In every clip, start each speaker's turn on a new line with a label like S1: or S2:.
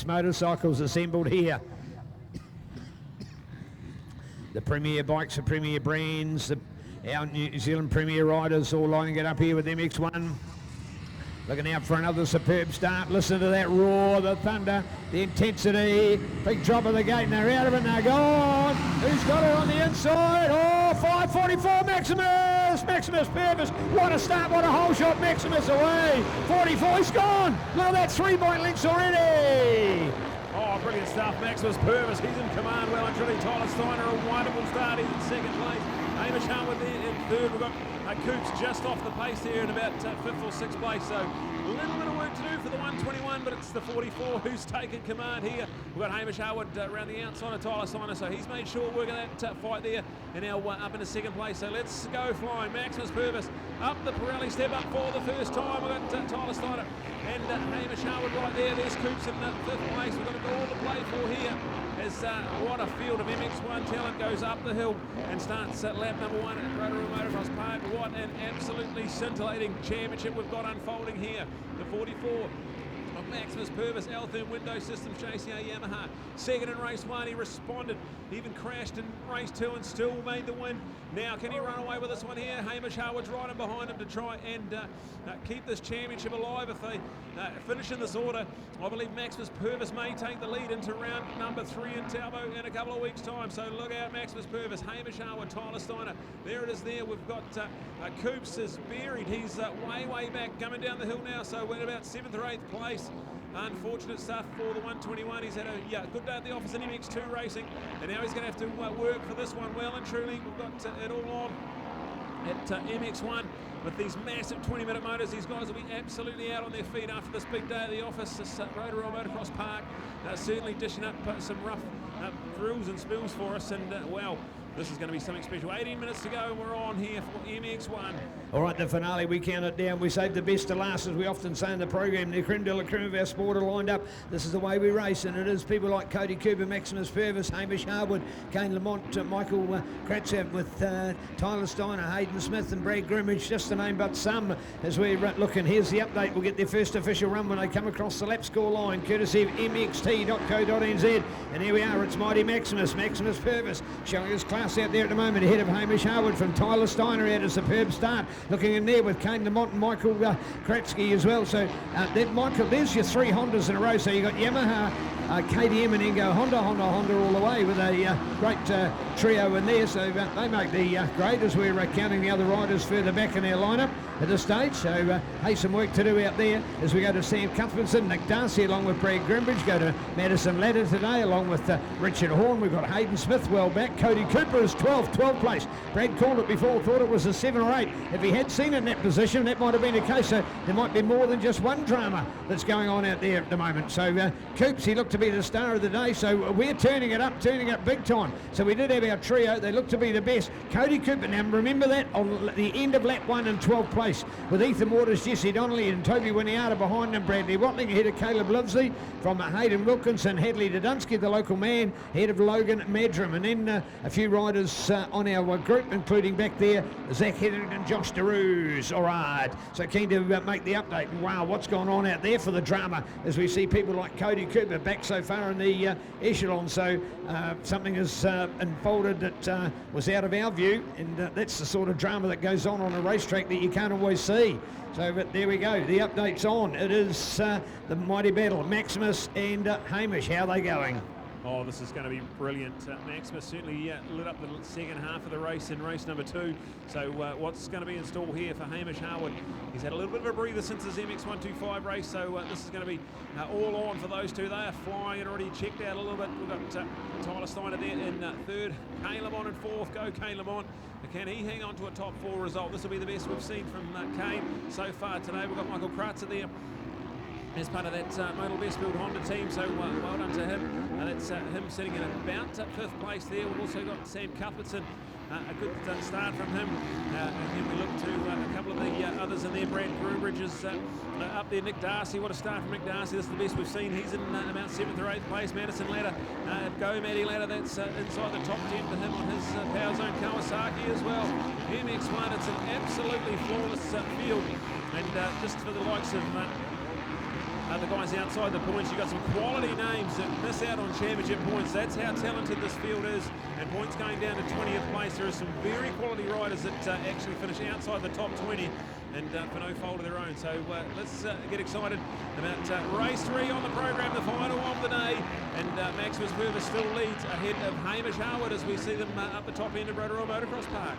S1: best motorcycles assembled here. The premier bikes, the premier brands, our New Zealand premier riders all lining it up here with MX1. Looking out for another superb start. Listen to that roar, the thunder, the intensity. Big drop of the gate and they're out of it and they're gone. Who's got it on the inside? Oh, 5:44 Maximus. Maximus Purvis. What a start, what a whole shot. Maximus away. 44, he's gone. Look at that, 3 point lengths already.
S2: Oh, brilliant stuff. Maximus Purvis, he's in command well and truly. Tyler Steiner, a wonderful start. He's in second place. Hamish Harwood there in third. We've got Coops just off the pace here in about 5th or 6th place. So a little bit of work to do for the 121, but it's the 44 who's taken command here. We've got Hamish Harwood around the outside of Tyler Steiner, so he's made sure working that fight there, and now up into second place. So let's go flying. Maximus Purvis up the Pirelli step up for the first time. We've got Tyler Steiner and Hamish Harwood right there. There's Coops in 5th place. We've got it all to play for here. As what a field of MX1 talent goes up the hill and starts lap number 1 at Rotorua Motocross Park. What an absolutely scintillating championship we've got unfolding here. The 44 of Maximus Purvis, Altherm Window Systems, JCA Yamaha. Second in race 1, he responded. He even crashed in race 2 and still made the win. Now, can he run away with this one here? Hamish Harwood's right in behind him to try and keep this championship alive. If they finish in this order, I believe Maximus Purvis may take the lead into round number 3 in Talbot in a couple of weeks' time. So look out, Maximus Purvis, Hamish Harwood, Tyler Steiner. There it is there. We've got Coops is buried. He's way back coming down the hill now. So we're at about 7th or 8th place. Unfortunate stuff for the 121. He's had a good day at the office in MX2 racing, and now he's going to have to work for this one well and truly. We've got it all on at MX1 with these massive 20-minute motors. These guys will be absolutely out on their feet after this big day at the office. This Rotorua Motocross Park certainly dishing up some rough thrills and spills for us, and well, this is going to be something special. 18 minutes to go and we're on here for MX1.
S1: All right, the finale, we count it down. We save the best to last, as we often say in the program. The creme de la creme of our sport are lined up. This is the way we race, and it is people like Cody Cooper, Maximus Purvis, Hamish Harwood, Kane Lamont, Michael Kratzer with Tyler Steiner, Hayden Smith and Brad Grimmage, just to name but some. As we look, and here's the update. We'll get their first official run when they come across the lap score line, courtesy of mxt.co.nz. And here we are, it's mighty Maximus Purvis, showing his class out there at the moment, ahead of Hamish Harwood from Tyler Steiner. Had a superb start, looking in there with Kane Lamont and Michael Kratzky as well. So Michael, there's your 3 Hondas in a row. So you got Yamaha, KTM, and then go Honda all the way with a great trio in there. So they make the grade as we're counting the other riders further back in our lineup at this stage. So hey, some work to do out there as we go to Sam Cuthbertson, Nick Darcy along with Brad Grimbridge, go to Madison Ladder today along with Richard Horn. We've got Hayden Smith well back. Cody Cooper is 12th place. Brad called it before, thought it was a 7 or 8. If he had seen it in that position, that might have been the case. So there might be more than just one drama that's going on out there at the moment. So Coops, he looked to be the star of the day. So we're turning it up big time. So we did have our trio. They look to be the best. Cody Cooper, now remember that on the end of lap 1 in 12th place with Ethan Waters, Jesse Donnelly and Toby Winiata behind them. Bradley Watling ahead of Caleb Livesey from Hayden Wilkinson, Hadley Dudunsky, the local man, ahead of Logan Madram. And then a few riders on our group, including back there, Zach Hetherington, Josh DeRuse. All right, so keen to make the update. And wow, what's gone on out there for the drama as we see people like Cody Cooper back so far in the echelon. So something has unfolded that was out of our view, and that's the sort of drama that goes on a racetrack that you can't always see. So, but there we go. The update's on. It is the mighty battle. Maximus and Hamish. How are they going?
S2: Oh, this is going to be brilliant. Maximus certainly lit up the second half of the race in race number 2. So what's going to be in store here for Hamish Harwood? He's had a little bit of a breather since his MX125 race, so this is going to be all on for those two. They are flying and already checked out a little bit. We've got Tyler Steiner there in 3rd, Kane Lamont in 4th. Go Kane Lamont. Can he hang on to a top 4 result? This will be the best we've seen from Kane so far today. We've got Michael Kratzer there as part of that Model Bestfield Honda team, so well done to him. That's him sitting in about 5th place there. We've also got Sam Cuthbertson, a good start from him. And then we look to a couple of the others in there. Brad Grubridge is up there. Nick Darcy, what a start from Nick Darcy. This is the best we've seen. He's in about 7th or 8th place. Madison Ladder, go Maddie Ladder, that's inside the top 10 for him on his Power Zone Kawasaki as well. MX1, it's an absolutely flawless field. And just for the likes of the guys outside the points. You've got some quality names that miss out on championship points. That's how talented this field is. And points going down to 20th place. There are some very quality riders that actually finish outside the top 20 and for no fault of their own. So let's get excited about race 3 on the program, the final of the day. And Maximus Purvis still leads ahead of Hamish Harwood as we see them up the top end of Rotorua Motocross Park.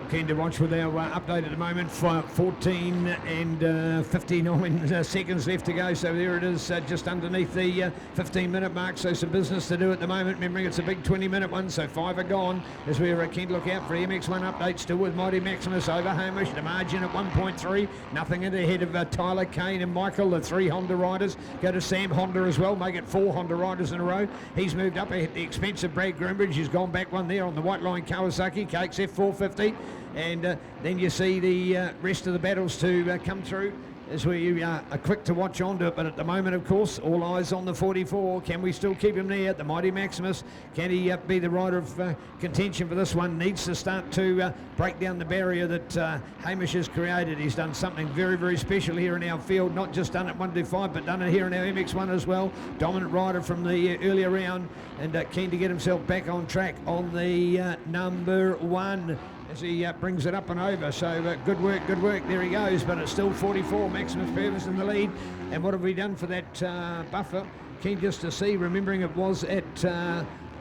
S1: Keen to watch with our update at the moment. 14 and 59 seconds left to go. So there it is, just underneath the 15-minute mark. So some business to do at the moment. Remembering it's a big 20-minute one, so 5 are gone. As we're keen to look out for MX1 update. Still with Mighty Maximus over Hamish. The margin at 1.3. Nothing in ahead of Tyler, Kane and Michael, the 3 Honda riders. Go to Sam Honda as well. Make it 4 Honda riders in a row. He's moved up at the expense of Brad Groombridge. He's gone back one there on the white line Kawasaki KXF 450. And then you see the rest of the battles to come through as we are quick to watch onto it. But at the moment, of course, all eyes on the 44. Can we still keep him there? The Mighty Maximus, can he be the rider of contention for this one? Needs to start to break down the barrier that Hamish has created. He's done something very, very special here in our field. Not just done it 125, but done it here in our MX1 as well. Dominant rider from the earlier round and keen to get himself back on track on the number 1. As he brings it up and over. So good work, there he goes, but it's still 44, Maximus Purvis in the lead. And what have we done for that buffer? Keen just to see, remembering it was at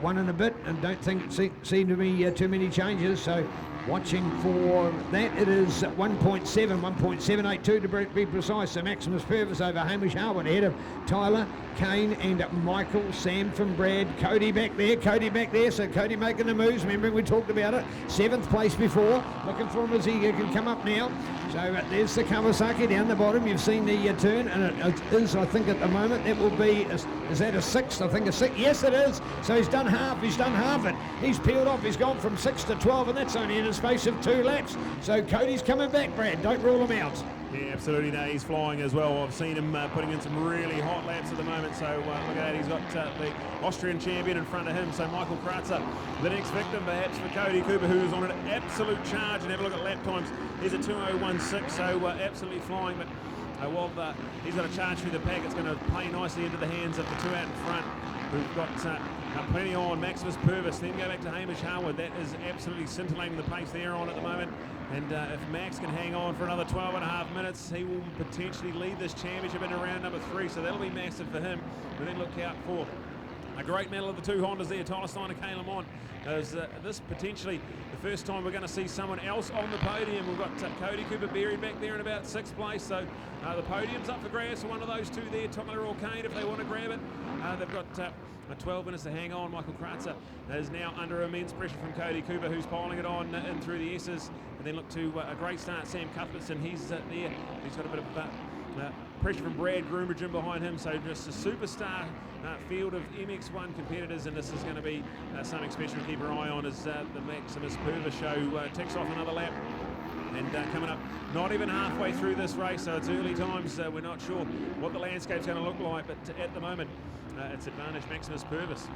S1: 1 and a bit, and don't think seem to be too many changes. So watching for that, it is 1.782 to be precise. So Maximus Purvis over Hamish Harwood ahead of Tyler, Kane and Michael, Sam from Brad, Cody back there, so Cody making the moves. Remembering we talked about it, 7th place before, looking for him as he can come up now. So there's the Kawasaki down the bottom. You've seen the turn, and it is, I think at the moment, it will be, is that a 6th? I think a 6th, yes it is. So he's done half it. He's peeled off, he's gone from 6 to 12, and that's only in a space of 2 laps. So Cody's coming back, Brad, don't rule him out.
S2: Yeah, absolutely. No, he's flying as well. I've seen him putting in some really hot laps at the moment. So look at that. He's got the Austrian champion in front of him. So Michael Kratzer, the next victim perhaps for Cody Cooper, who's on an absolute charge. And have a look at lap times. He's at 2:01.6, so absolutely flying. But he's got a charge through the pack. It's going to play nicely into the hands of the 2 out in front. We've got plenty on. Maximus Purvis, then go back to Hamish Harwood. That is absolutely scintillating the pace they're on at the moment. And if Max can hang on for another 12 and a half minutes, he will potentially lead this championship into round number 3. So that'll be massive for him. But then look out for a great medal of the 2 Hondas there, Tyler Stein and Kane Lamont. As this potentially the first time we're going to see someone else on the podium. We've got Cody Cooper buried back there in about 6th place. So the podium's up for grabs for one of those 2 there, Tyler or Kane, if they want to grab it. They've got 12 minutes to hang on. Michael Kratzer is now under immense pressure from Cody Cooper, who's piling it on in through the S's. And then look to a great start, Sam Cuthbertson. He's there. He's got a bit of pressure from Brad Groombridge in behind him. So just a superstar field of MX1 competitors, and this is going to be something special to keep our eye on as the Maximus Purvis show ticks off another lap. And coming up, not even halfway through this race, so it's early times. We're not sure what the landscape's going to look like, but at the moment, it's advantage Maximus Purvis.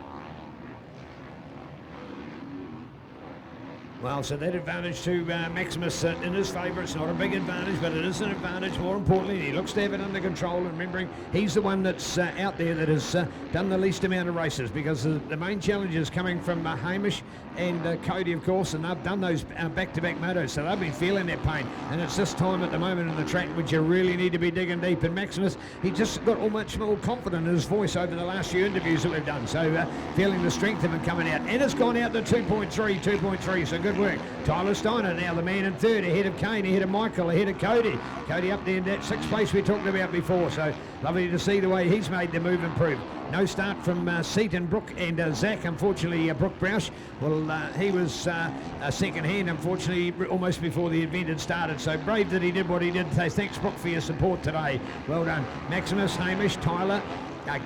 S1: Well, so that advantage to Maximus in his favour. It's not a big advantage, but it is an advantage. More importantly, he looks to have it under control. And remembering, he's the one that's out there that has done the least amount of races, because the main challenge is coming from Hamish and Cody, of course, and they've done those back-to-back motos, so they've been feeling that pain. And it's this time at the moment in the track which you really need to be digging deep. And Maximus, he just got all much more confident in his voice over the last few interviews that we've done. So feeling the strength of him coming out. And it's gone out to 2.3, so good work. Tyler Steiner now the man in 3rd, ahead of Kane, ahead of Michael, ahead of Cody. Cody up there in that 6th place we talked about before, so lovely to see the way he's made the move improve. No start from Seaton, Brooke and Zach. Unfortunately, Brooke Broush, well, he was second hand, unfortunately, almost before the event had started. So brave that he did what he did. So thanks, Brooke, for your support today. Well done. Maximus, Hamish, Tyler,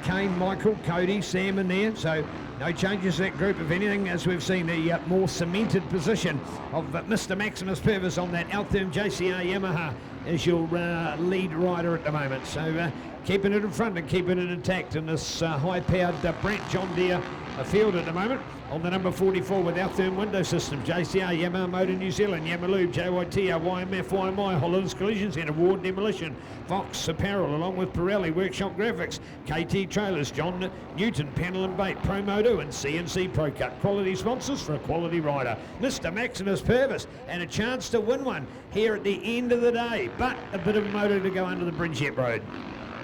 S1: Kane, Michael, Cody, Sam in there. So no changes to that group. If anything, as we've seen, the more cemented position of Mr. Maximus Purvis on that Altherm JCR Yamaha is your lead rider at the moment. So keeping it in front and keeping it intact in this high-powered Brent John Deere afield at the moment on the number 44 with our therm window systems. JCR, Yamaha Motor New Zealand, Yamalube, JYT, YMF, YMI, Holland's Collision Centre, Ward Demolition, Fox Apparel, along with Pirelli, Workshop Graphics, KT Trailers, John Newton, Panel and Bait, Promoto and CNC Pro Cut. Quality sponsors for a quality rider. Mr. Maximus Purvis, and a chance to win one here at the end of the day, but a bit of a motor to go under the bridge yet road.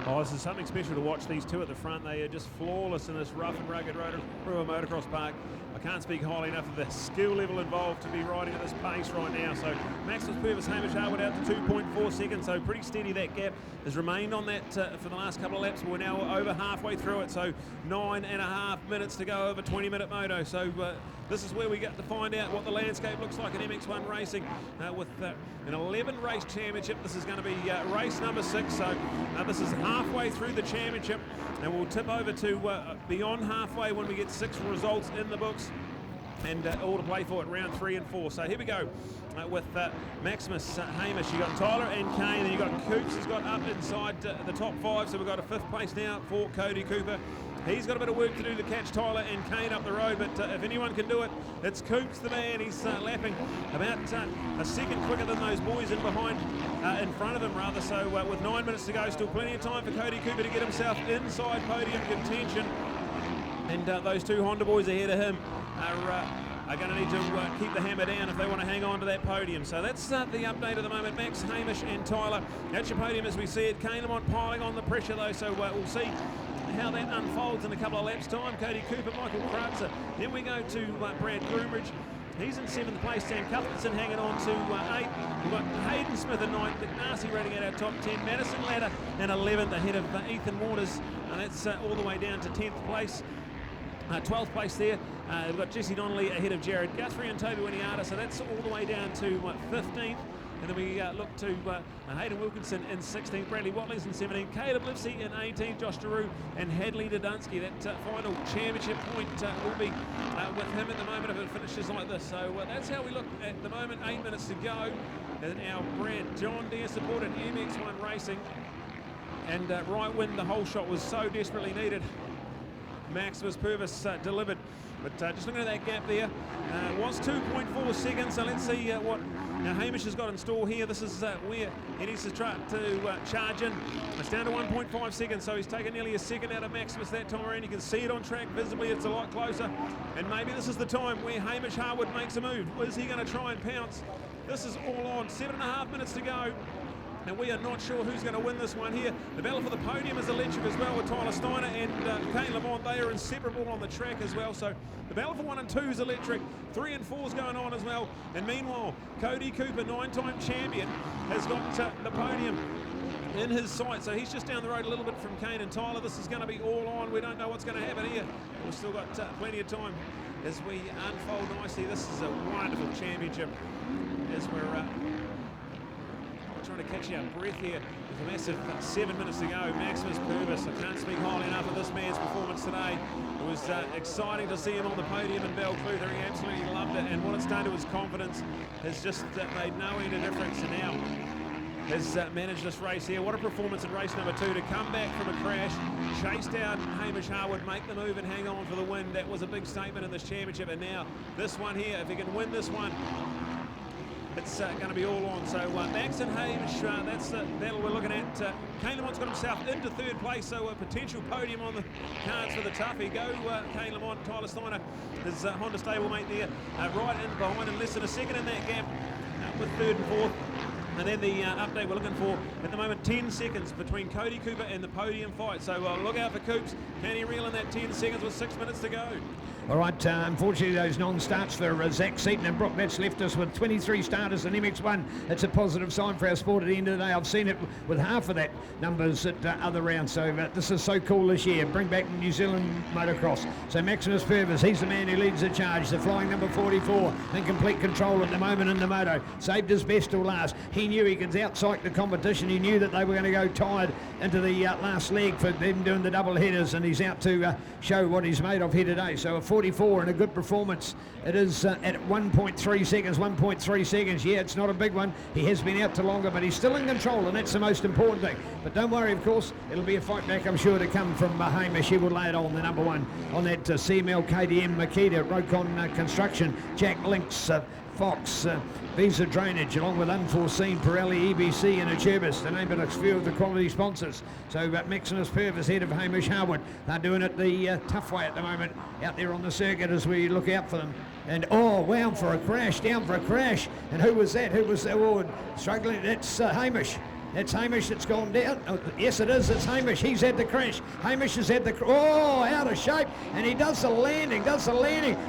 S2: Oh, this is something special to watch these two at the front. They are just flawless in this rough and rugged road through a motocross park. I can't speak highly enough of the skill level involved to be riding at this pace right now. So Maximus Purvis, Hamish Harwood out to 2.4 seconds, so pretty steady. That gap has remained on that for the last couple of laps. We're now over halfway through it, so 9.5 minutes to go over 20-minute moto. So this is where we get to find out what the landscape looks like in MX1 racing with an 11 race championship. This is going to be race number 6, so this is halfway through the championship, and we'll tip over to beyond halfway when we get 6 results in the books, and all to play for at round 3 and 4. So here we go with Maximus, Hamish. You got Tyler and Kane, and you got Coops has got up inside the top 5, so we've got a 5th place now for Cody Cooper. He's got a bit of work to do to catch Tyler and Kane up the road, but if anyone can do it, it's Coops the man. He's lapping about a second quicker than those boys in behind, in front of him rather. So with 9 minutes to go, still plenty of time for Cody Cooper to get himself inside podium contention. And those two Honda boys ahead of him are going to need to keep the hammer down if they want to hang on to that podium. So that's the update at the moment. Max, Hamish and Tyler. That's your podium as we see it. Kane Lamont piling on the pressure though, so we'll see how that unfolds in a couple of laps time. Cody Cooper, Michael Krutzer. Then we go to Brad Groombridge. He's in 7th place. Sam Cuthbertson hanging on to 8. We've got Hayden Smith in 9th. McNasty rating at our top 10. Madison Ladder in 11th ahead of Ethan Waters. And that's all the way down to 10th place. 12th place there. We've got Jesse Donnelly ahead of Jared Guthrie and Toby Winiata. So that's all the way down to 15th. And then we look to Hayden Wilkinson in 16th, Bradley Watlings in 17th, Caleb Livesey in 18th, Josh Daru and Hadley Dudunsky. That final championship point will be with him at the moment if it finishes like this. So that's how we look at the moment. 8 minutes to go. And our Brad John Deere supported MX1 Racing. And right when the whole shot was so desperately needed, Maximus Purvis delivered. But just looking at that gap there, was 2.4 seconds. So let's see what Hamish has got in store here. This is where he needs to try to charge in. It's down to 1.5 seconds, so he's taken nearly a second out of Maximus that time around. You can see it on track visibly. It's a lot closer. And maybe this is the time where Hamish Harwood makes a move. Is he going to try and pounce? This is all on. 7.5 minutes to go. And we are not sure who's going to win this one here. The battle for the podium is electric as well with Tyler Steiner and Kane Lamont. They are inseparable on the track as well. So the battle for 1 and 2 is electric. 3 and 4 is going on as well. And meanwhile, Cody Cooper, 9-time champion, has got the podium in his sight. So he's just down the road a little bit from Kane and Tyler. This is going to be all on. We don't know what's going to happen here. We've still got plenty of time as we unfold nicely. This is a wonderful championship as we're trying to catch our breath here with a massive 7 minutes to go. Maximus Purvis, I can't speak highly enough of this man's performance today. It was exciting to see him on the podium in Belclutha. He absolutely loved it, and what it's done to his confidence has just made no end of difference. And now has managed this race here. What a performance in race number 2 to come back from a crash, chase down Hamish Harwood, make the move and hang on for the win. That was a big statement in this championship, and now this one here, if he can win this one, it's going to be all on. So Max and Hamish, that's the battle we're looking at. Kane Lamont's got himself into 3rd place, so a potential podium on the cards for the toughie. Go Kane Lamont, Tyler Steiner, his Honda stablemate there, right in behind and less than a second in that gap with 3rd and 4th. And then the update we're looking for at the moment, 10 seconds between Cody Cooper and the podium fight. So look out for Coops. Can he reel in that 10 seconds with 6 minutes to go?
S1: All right, unfortunately those non-starts for Zach Seaton and Brock Betts left us with 23 starters in MX1. It's a positive sign for our sport at the end of the day. I've seen it with half of that numbers at other rounds, so this is so cool this year. Bring back New Zealand motocross. So Maximus Purvis, he's the man who leads the charge. The flying number 44 in complete control at the moment in the moto. Saved his best till last. He he knew he could outcycle the competition. He knew that they were going to go tired into the last leg for them doing the double headers, and he's out to show what he's made of here today. So a 44 and a good performance. It is at 1.3 seconds, 1.3 seconds. Yeah, it's not a big one. He has been out to longer, but he's still in control, and that's the most important thing. But don't worry, of course, it'll be a fight back, I'm sure, to come from Hamish. He will lay it on the number one on that CML KTM Makita, Rokon Construction, Jack Links, Fox, Visa Drainage, along with Unforeseen, Pirelli, EBC and Acherbis, to name but a few of the quality sponsors. So Maximus Purvis ahead of Hamish Harwood. They're doing it the tough way at the moment out there on the circuit as we look out for them. And oh, wow, down for a crash. And who was that? Who was that? Oh, struggling? That's Hamish. It's Hamish that's gone down. Oh, yes, it is. It's Hamish. He's had the crash. Hamish has had the out of shape, and he does the landing.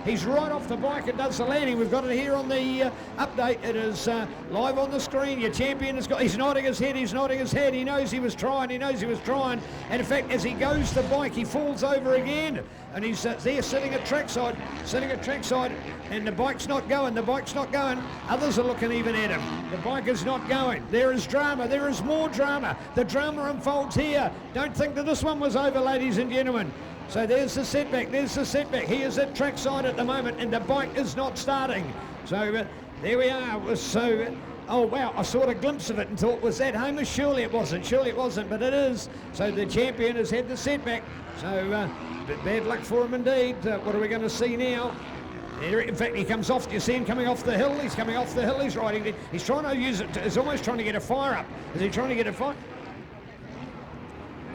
S1: He's right off the bike and does the landing. We've got it here on the update. It is live on the screen. Your champion has got. He's nodding his head. He knows he was trying. And in fact, as he goes to the bike, he falls over again. And he's there sitting at trackside, and the bike's not going. Others are looking even at him. The bike is not going. There is drama. There is more drama. The drama unfolds here. Don't think that this one was over, ladies and gentlemen. So there's the setback. He is at trackside at the moment, and the bike is not starting. So there we are. So. Oh, wow, I saw a glimpse of it and thought, was that Hamish? Surely it wasn't, but it is. So the champion has had the setback. So bad luck for him indeed. What are we going to see now? In fact, he comes off. You see him coming off the hill. He's riding. He's trying to use it. He's almost trying to get a fire up. Is he trying to get a fire?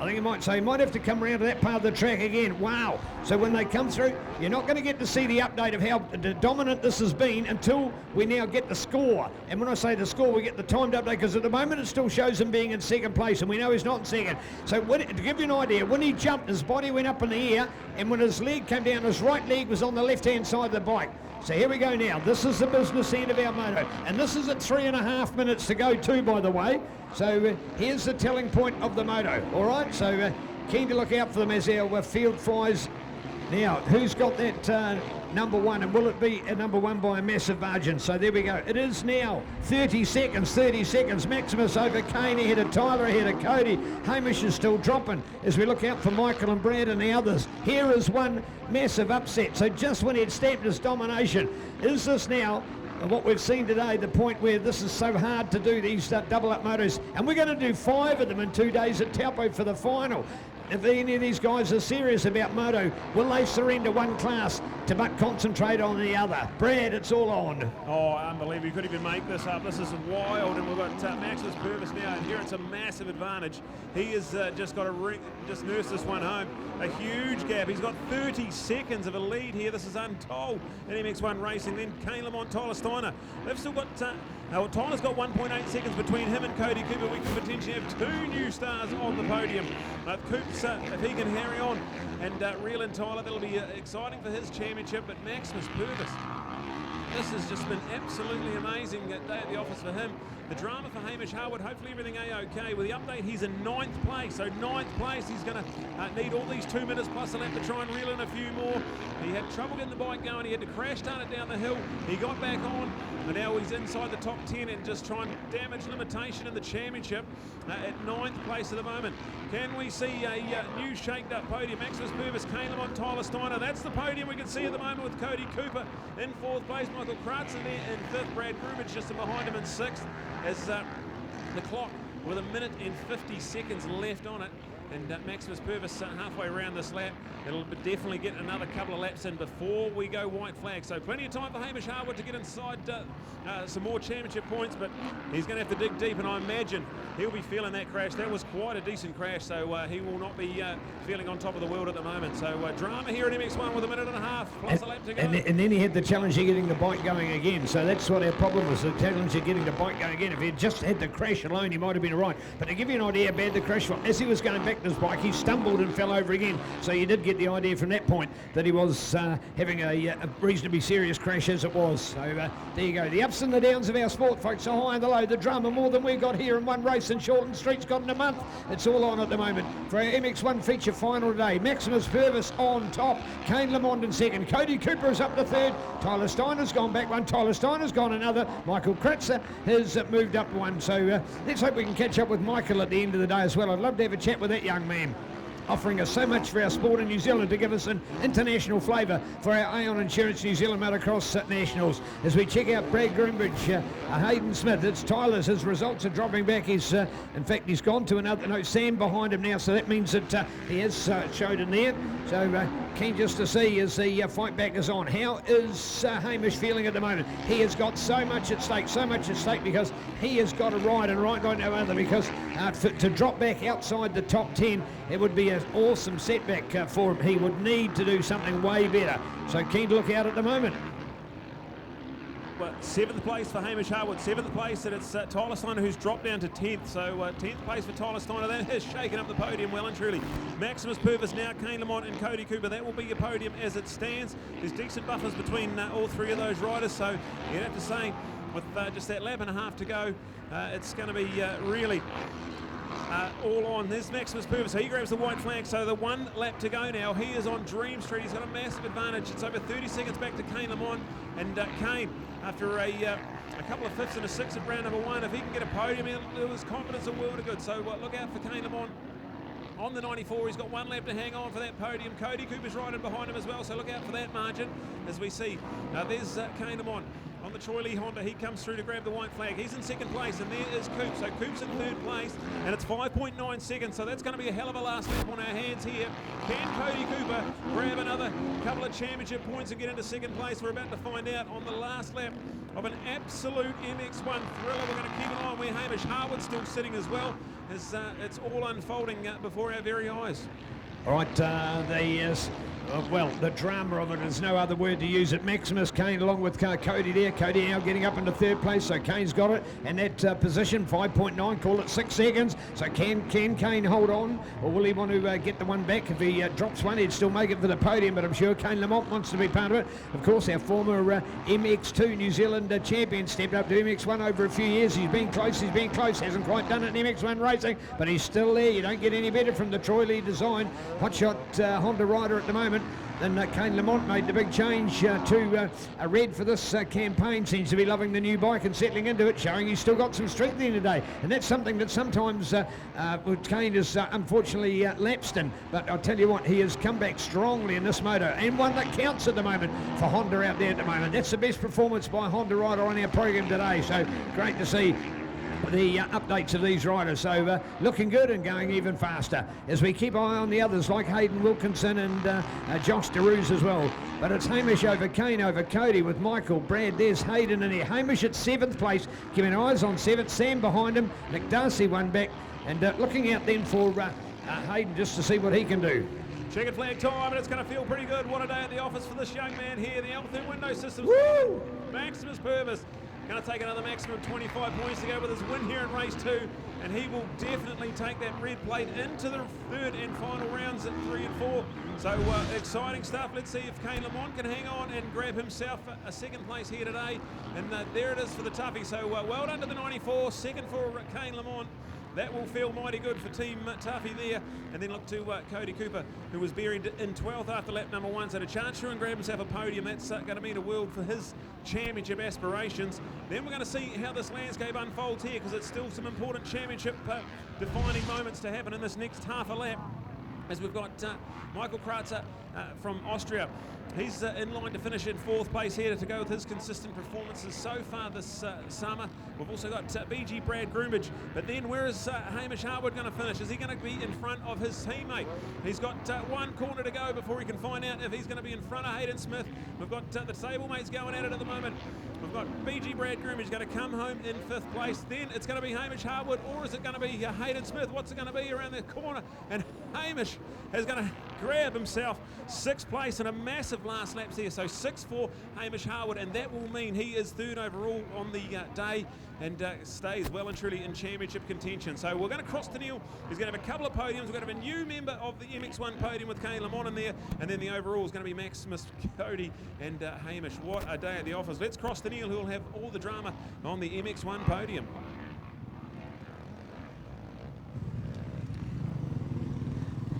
S1: I think he might say he might have to come around to that part of the track again. Wow. So when they come through, you're not going to get to see the update of how dominant this has been until we now get the score. And when I say the score, we get the timed update, because at the moment it still shows him being in second place, and we know he's not in second. So to give you an idea, when he jumped, his body went up in the air, and when his leg came down, his right leg was on the left-hand side of the bike. So here we go now. This is the business end of our moto. And this is at 3.5 minutes to go too, by the way. So here's the telling point of the moto. All right, so keen to look out for them as our field flies. Now, who's got that number one, and will it be a number one by a massive margin? So there we go. It is now 30 seconds. Maximus over Kane, ahead of Tyler, ahead of Cody. Hamish is still dropping as we look out for Michael and Brad and the others. Here is one massive upset. So just when he'd stamped his domination, is this now what we've seen today, the point where this is so hard to do, these double up motos? And we're going to do 5 of them in 2 days at Taupo for the final. If any of these guys are serious about moto, will they surrender one class to but concentrate on the other? Brad, it's all on.
S2: Oh, unbelievable. You couldn't even make this up. This is wild. And we've got Maximus Purvis now, and here it's a massive advantage. He has just got to just nurse this one home. A huge gap. He's got 30 seconds of a lead here. This is untold in MX1 Racing. Then Kane Lamont, Tyler Steiner. They've still got... Tyler's got 1.8 seconds between him and Cody Cooper. We can potentially have 2 new stars on the podium. Coops, if he can carry on and reel in Tyler, that'll be exciting for his championship. But Maximus Purvis, this has just been absolutely amazing day at the office for him. The drama for Hamish Harwood, hopefully everything A-OK. With the update, he's in 9th place. So 9th place, he's going to need all these 2 minutes plus a lap to try and reel in a few more. He had trouble getting the bike going. He had to crash start it down the hill. He got back on, and now he's inside the top 10 and just trying to damage limitation in the championship at 9th place at the moment. Can we see a new shaked up podium? Maximus Purvis, Kane Lamont, Tyler Steiner. That's the podium we can see at the moment with Cody Cooper in 4th place. Michael Kratzen there in 5th. Brad Grumage just behind him in 6th. As the clock with 1 minute and 50 seconds left on it. And Maximus Purvis halfway around this lap. It'll definitely get another couple of laps in before we go white flag. So plenty of time for Hamish Harwood to get inside some more championship points, but he's going to have to dig deep, and I imagine he'll be feeling that crash. That was quite a decent crash, so he will not be feeling on top of the world at the moment. So drama here at MX1 with 1.5 minutes plus a lap to go.
S1: And then he had the challenge of getting the bike going again. So that's what our problem was, the challenge of getting the bike going again. If he had just had the crash alone, he might have been all right. But to give you an idea how bad the crash was, as he was going back his bike. He stumbled and fell over again. So you did get the idea from that point that he was having a reasonably serious crash as it was. So there you go. The ups and the downs of our sport, folks. The high and the low, the drama, more than we got here in one race, and Shorten Street's got in a month. It's all on at the moment for our MX1 feature final today. Maximus Purvis on top, Kane Lamond in second, Cody Cooper is up to third, Tyler Steiner's gone back one, Tyler Steiner's gone another, Michael Kratzer has moved up one. So let's hope we can catch up with Michael at the end of the day as well. I'd love to have a chat with that young man, offering us so much for our sport in New Zealand, to give us an international flavour for our Aon Insurance New Zealand Motocross Nationals. As we check out Brad Groombridge, Hayden Smith, it's Tyler's, his results are dropping back. He's in fact, he's gone to another, no, Sam behind him now, so that means that he has showed in there. So keen just to see as the fight back is on. How is Hamish feeling at the moment? He has got so much at stake, because he has got to ride and ride like no other, because to drop back outside the top 10, it would be an awesome setback for him. He would need to do something way better. So keen to look out at the moment.
S2: Well, 7th place for Hamish Harwood, 7th place, and it's Tyler Steiner who's dropped down to 10th. So 10th place for Tyler Steiner. That has shaken up the podium well and truly. Maximus Purvis now, Kane Lamont and Cody Cooper. That will be your podium as it stands. There's decent buffers between all three of those riders. So you'd have to say, with just that lap and a half to go, it's going to be really all on. There's Maximus Purvis. He grabs the white flag. So the 1 lap to go now. He is on Dream Street. He's got a massive advantage. It's over 30 seconds back to Kane Lamont. And Kane, after a couple of 5ths and a 6th at round number 1, if he can get a podium, he'll his confidence a world of good. So look out for Kane Lamont on the 94. He's got 1 lap to hang on for that podium. Cody Cooper's riding behind him as well, so look out for that margin as we see. There's Kane Lamont on the Troy Lee Honda. He comes through to grab the white flag. He's in 2nd place, and there is Coops. So Coops in 3rd place, and it's 5.9 seconds. So that's going to be a hell of a last lap on our hands here. Can Cody Cooper grab another couple of championship points and get into 2nd place? We're about to find out on the last lap of an absolute MX1 thriller. We're going to keep an eye on where Hamish Harwood's still sitting as well, as it's all unfolding before our very eyes.
S1: All right, well, the drama of it is no other word to use it. Maximus, Kane along with Cody there. Cody now getting up into 3rd place, so Kane's got it. And that position, 5.9, call it 6 seconds. So can Kane hold on, or will he want to get the one back? If he drops one, he'd still make it for the podium, but I'm sure Kane Lamont wants to be part of it. Of course, our former MX2 New Zealand champion stepped up to MX1 over a few years. He's been close, hasn't quite done it in MX1 racing, but he's still there. You don't get any better from the Troy Lee design hotshot Honda rider at the moment. Then Kane Lamont made the big change to a red for this campaign. Seems to be loving the new bike and settling into it, showing he's still got some strength in today. And that's something that sometimes Kane has unfortunately lapsed in. But I'll tell you what, he has come back strongly in this motor, and one that counts at the moment for Honda out there at the moment. That's the best performance by a Honda rider on our program today. So great to see the updates of these riders. So looking good and going even faster as we keep eye on the others like Hayden Wilkinson and Josh DeRuse as well. But it's Hamish over Kane over Cody with Michael, Brad, there's Hayden in here. Hamish at 7th place, keeping eyes on 7th, Sam behind him, Nick Darcy one back, and looking out then for Hayden just to see what he can do.
S2: Checkered flag time, and it's going to feel pretty good. What a day at the office for this young man here. The L2 window systems.
S1: Woo!
S2: Maximus Purvis going to take another maximum 25 points to go with his win here in race 2, and he will definitely take that red plate into the 3rd and final rounds at 3 and 4. So exciting stuff. Let's see if Kane Lamont can hang on and grab himself a 2nd place here today. And there it is for the toughie. So well done to the 94, 2nd for Kane Lamont. That will feel mighty good for Team Tuffy there. And then look to Cody Cooper, who was buried in 12th after lap number 1. So to charge through and grab himself a podium, that's going to mean a world for his championship aspirations. Then we're going to see how this landscape unfolds here, because it's still some important championship defining moments to happen in this next half a lap. As we've got Michael Kratzer from Austria. He's in line to finish in 4th place here to go with his consistent performances so far this summer. We've also got BG Brad Groombridge. But then where is Hamish Harwood going to finish? Is he going to be in front of his teammate? He's got 1 corner to go before he can find out if he's going to be in front of Hayden Smith. We've got the stablemates going at it at the moment. We've got BG Brad Groombridge going to come home in 5th place. Then it's going to be Hamish Harwood, or is it going to be Hayden Smith? What's it going to be around the corner? And Hamish is going to grab himself 6th place in a massive last laps here. So 6-4 Hamish Harwood, and that will mean he is 3rd overall on the day and stays well and truly in championship contention. So we're going to cross to Neil. He's going to have a couple of podiums. We're going to have a new member of the MX1 podium with Kane Lamont in there, and then the overall is going to be Maximus, Cody and Hamish. What a day at the office. Let's cross to Neil, who will have all the drama on the MX1 podium.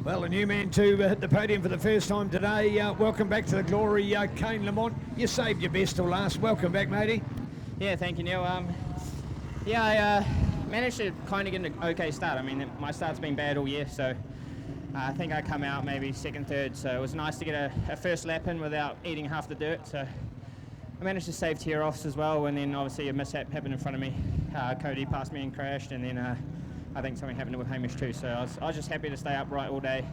S1: Well, a new man to hit the podium for the first time today. Welcome back to the glory, Kane Lamont. You saved your best till last. Welcome back, matey.
S3: Yeah, thank you, Neil. I managed to kind of get an okay start. I mean, my start's been bad all year, so I think I come out maybe 2nd, 3rd. So it was nice to get a first lap in without eating half the dirt. So I managed to save tear-offs as well, and then obviously a mishap happened in front of me. Cody passed me and crashed, and then I think something happened with Hamish too. So I was just happy to stay upright all day.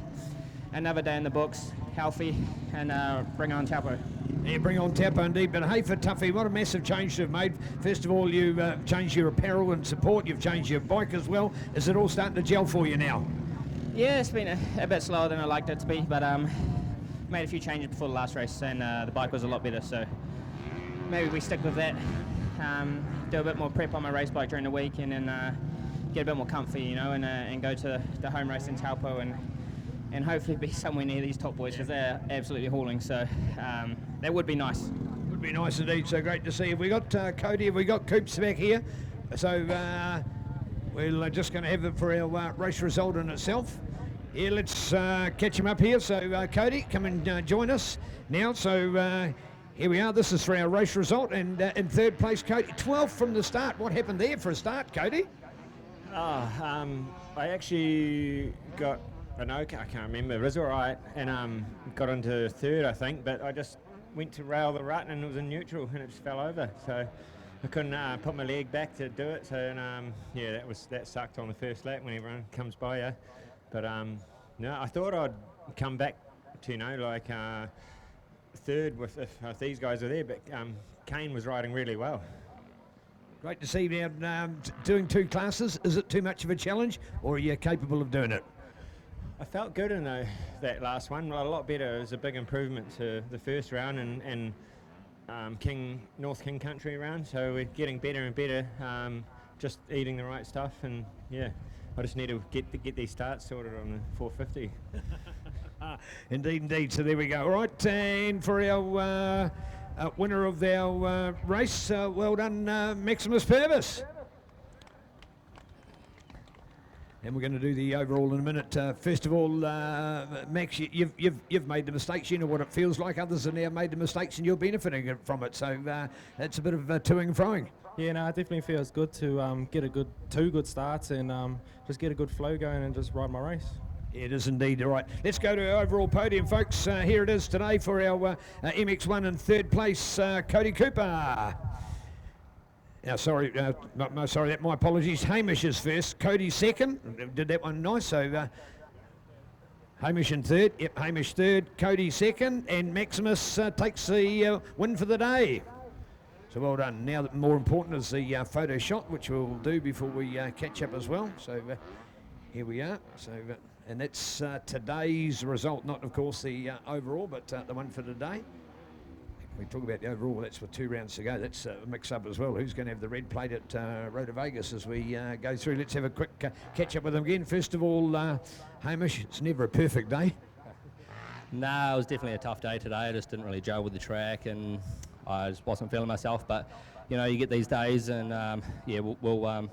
S3: Another day in the books, healthy, and bring on Taupo.
S1: Yeah, bring on Taupo indeed. But hey, for Tuffy, what a massive change to have made. First of all, you've changed your apparel and support. You've changed your bike as well. Is it all starting to gel for you now?
S3: Yeah, it's been a bit slower than I liked it to be, but made a few changes before the last race, and the bike was a lot better. So maybe we stick with that. Do a bit more prep on my race bike during the week, and then get a bit more comfy, you know, and go to the home race in Taupo and hopefully be somewhere near these top boys, because they're absolutely hauling. So that would be nice.
S1: Would be nice indeed. So great to see. Have we got Cody? Have we got Coops back here? So we're just going to have it for our race result in itself. Yeah, let's catch him up here. So Cody, come and join us now. So here we are. This is for our race result, and in 3rd place, Cody. 12th from the start. What happened there for a start, Cody?
S4: I actually got an okay, I can't remember, it was alright, and got into 3rd, I think, but I just went to rail the rut and it was in neutral and it just fell over, so I couldn't put my leg back to do it. So yeah, that sucked on the first lap when everyone comes by you. But no, I thought I'd come back to, you know, like 3rd with if these guys are there, but Kane was riding really well.
S1: Great to see you now doing 2 classes. Is it too much of a challenge, or are you capable of doing it?
S4: I felt good in that last one, a lot better. It was a big improvement to the first round and North King Country round, so we're getting better and better, just eating the right stuff, and yeah, I just need to get these starts sorted on the 450.
S1: Indeed. So there we go. All right, and for our winner of our race, well done, Maximus Purvis. And we're going to do the overall in a minute. First of all, Max, you've made the mistakes. You know what it feels like. Others have now made the mistakes, and you're benefiting from it. So that's a bit of toing and froing.
S5: Yeah, no, it definitely feels good to get two good starts and just get a good flow going and just ride my race.
S1: It is indeed. All right, let's go to our overall podium, folks. Here it is today for our MX1 in 3rd place, Cody Cooper. Now, sorry, my apologies. Hamish is first, Cody 2nd. Did that one nice. So Hamish in 3rd. Yep, Hamish 3rd, Cody 2nd, and Maximus takes the win for the day. So well done. Now, more important is the photo shot, which we'll do before we catch up as well. So here we are. So. And that's today's result, not, of course, the overall, but the one for today. We talk about the overall, that's with 2 rounds to go. That's a mix-up as well. Who's going to have the red plate at Road to Vegas as we go through? Let's have a quick catch-up with them again. First of all, Hamish, it's never a perfect day.
S6: No, it was definitely a tough day today. I just didn't really gel with the track, and I just wasn't feeling myself. But, you know, you get these days, and, yeah, we'll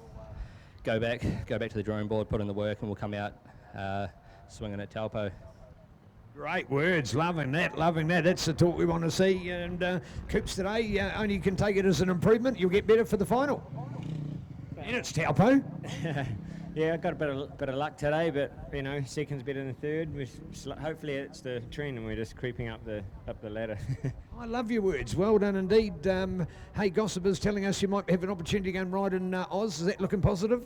S6: go back to the drawing board, put in the work, and we'll come out swinging at Taupo.
S1: Great words, loving that. That's the talk we want to see. And Coops today, only can take it as an improvement. You'll get better for the final. And it's Taupo.
S4: Yeah, I got a bit of luck today, but you know, 2nd's better than 3rd. Hopefully, it's the trend, and we're just creeping up the ladder.
S1: I love your words. Well done indeed. Hey, Gossipers telling us you might have an opportunity to go and ride in Oz. Is that looking positive?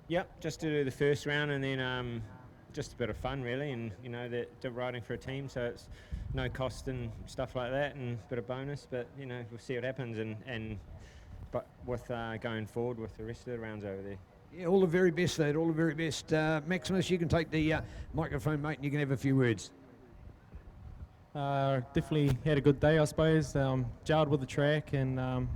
S4: Yep, just to do the first round, and then just a bit of fun really, and you know, they're riding for a team, so it's no cost and stuff like that, and a bit of bonus. But you know, we'll see what happens, and but with going forward with the rest of the rounds over there.
S1: Yeah, all the very best, Thad, all the very best. Maximus, you can take the microphone, mate, and you can have a few words.
S5: Definitely had a good day, I suppose. Gelled with the track, and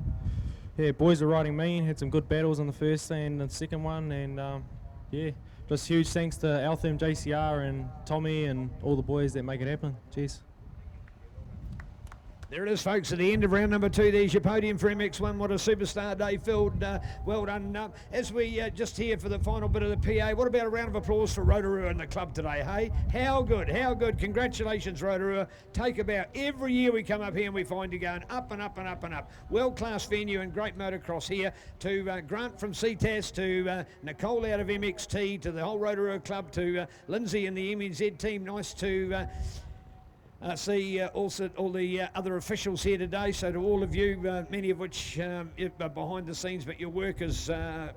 S5: yeah, boys are riding mean. Had some good battles on the first and the second one, and yeah, just huge thanks to Althem, JCR, and Tommy, and all the boys that make it happen. Cheers.
S1: There it is, folks, at the end of round number 2. There's your podium for MX1. What a superstar day filled. Well done. As we just hear for the final bit of the PA, what about a round of applause for Rotorua and the club today, hey? How good, how good. Congratulations, Rotorua. Take about every year we come up here and we find you going up and up and up and up. World-class venue and great motocross here. To Grant from Ctas, to Nicole out of MXT, to the whole Rotorua club, to Lindsay and the MNZ team. Nice to... see also all the other officials here today, so to all of you, many of which are behind the scenes, but your work is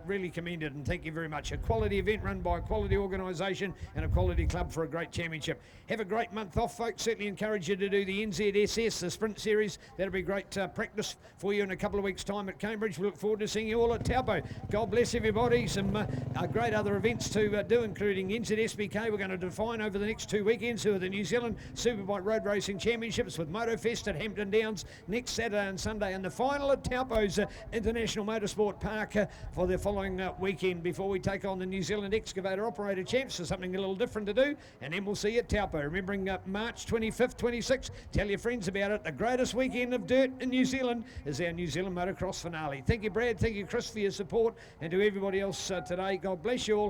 S1: really commended, and thank you very much. A quality event run by a quality organisation and a quality club for a great championship. Have a great month off, folks. Certainly encourage you to do the NZSS, the sprint series. That'll be great practice for you in a couple of weeks' time at Cambridge. We look forward to seeing you all at Taupo. God bless everybody. Some great other events to do, including NZSBK. We're going to define over the next 2 weekends who are the New Zealand Superbike Road Racing Championships, with MotoFest at Hampton Downs next Saturday and Sunday, and the final at Taupo's International Motorsport Park for the following weekend, before we take on the New Zealand Excavator Operator Champs. So something a little different to do, and then we'll see you at Taupo. Remembering March 25th, 26th, tell your friends about it. The greatest weekend of dirt in New Zealand is our New Zealand Motocross finale. Thank you, Brad. Thank you, Chris, for your support, and to everybody else today, God bless you all.